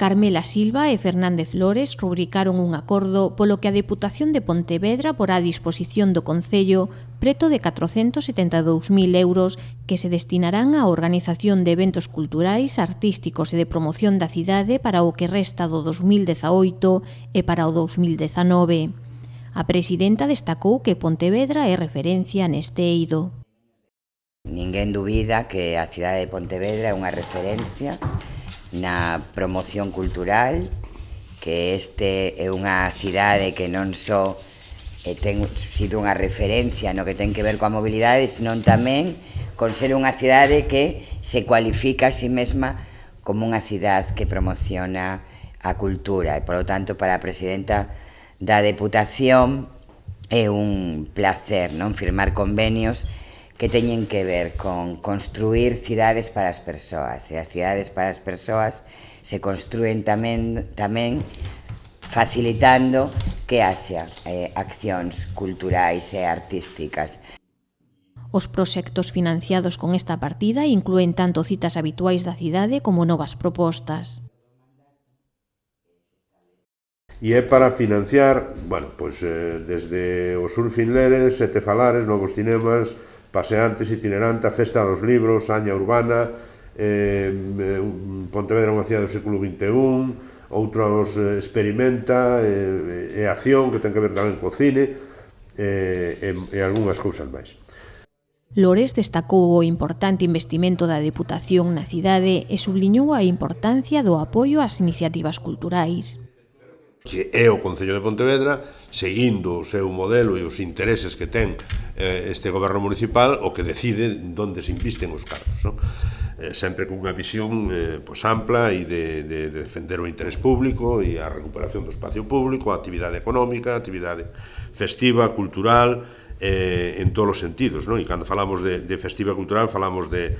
Carmela Silva e Fernández Lores rubricaron un acordo polo que a Deputación de Pontevedra porá a disposición do Concello preto de 472.000 euros que se destinarán á organización de eventos culturais, artísticos e de promoción da cidade para o que resta do 2018 e para o 2019. A presidenta destacou que Pontevedra é referencia neste eido. Ninguén dubida que a cidade de Pontevedra é unha referencia na promoción cultural, que este é unha cidade que non só ten sido unha referencia no que ten que ver coa mobilidade, senón tamén con ser unha cidade que se cualifica a sí mesma como unha cidade que promociona a cultura e, polo tanto, para a presidenta da Deputación é un placer, non, firmar convenios que teñen que ver con construir cidades para as persoas. E as cidades para as persoas se construen tamén facilitando que haxa accións culturais e artísticas. Os proxectos financiados con esta partida inclúen tanto citas habituais da cidade como novas propostas. E é para financiar, desde o Surfing Lere, Sete Falares, novos cinemas, paseantes, itinerante, a Festa dos Libros, Aña Urbana, Pontevedra é unha cidade do século XXI, outros Experimenta e Acción, que ten que ver tamén co cine, e algunhas cousas máis. Lores destacou o importante investimento da Deputación na cidade e subliñou a importancia do apoio ás iniciativas culturais. Que é o Concello de Pontevedra, seguindo o seu modelo e os intereses que ten este goberno municipal, o que decide onde se invisten os cargos, non? Sempre cunha visión ampla e de defender o interés público e a recuperación do espacio público, a actividade económica, a actividade festiva, cultural, en todos os sentidos, non? E cando falamos de festiva cultural falamos de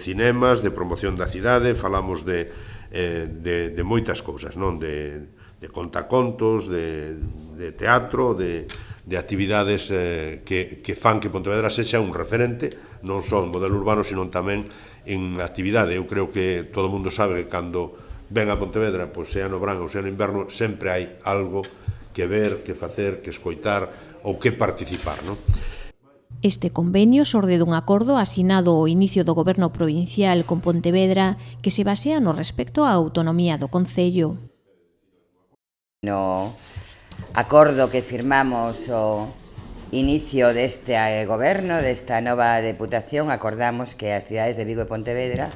cinemas, de promoción da cidade, falamos de moitas cousas, non? De contacontos, de teatro, de actividades que fan que Pontevedra sexa un referente, non só en modelo urbano, sino tamén en actividade. Eu creo que todo o mundo sabe que cando ven a Pontevedra, sea no verán ou sea no inverno, sempre hai algo que ver, que facer, que escoitar ou que participar, non? Este convenio xorde dun acordo asinado ao inicio do goberno provincial con Pontevedra que se basea no respecto á autonomía do Concello. No acordo que firmamos o inicio deste goberno, desta nova Deputación, acordamos que as cidades de Vigo e Pontevedra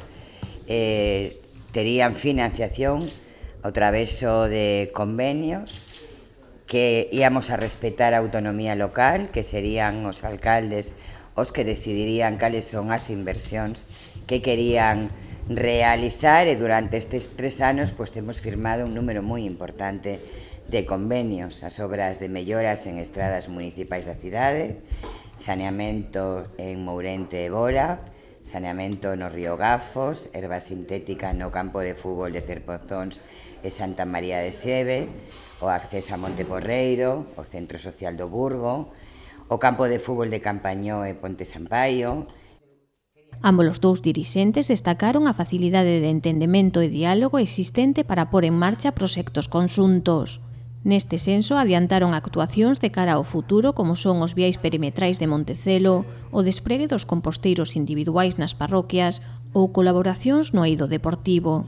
terían financiación ao traveso de convenios, que íamos a respetar a autonomía local, que serían os alcaldes os que decidirían cales son as inversións que querían realizar, e durante estes 3 anos temos firmado un número moi importante de convenios, as obras de melloras en estradas municipais da cidade, saneamento en Mourente e Bora, saneamento no río Gafos, erva sintética no campo de fútbol de Cerpozóns e Santa María de Xeve, o acceso a Monte Porreiro, o Centro Social do Burgo, o campo de fútbol de Campañó e Ponte Sampaio. Ambos os dous dirixentes destacaron a facilidade de entendemento e diálogo existente para pôr en marcha proxectos conxuntos. Neste senso, adiantaron actuacións de cara ao futuro como son os viais perimetrais de Montecelo, o despregue dos composteiros individuais nas parroquias ou colaboracións no eido deportivo.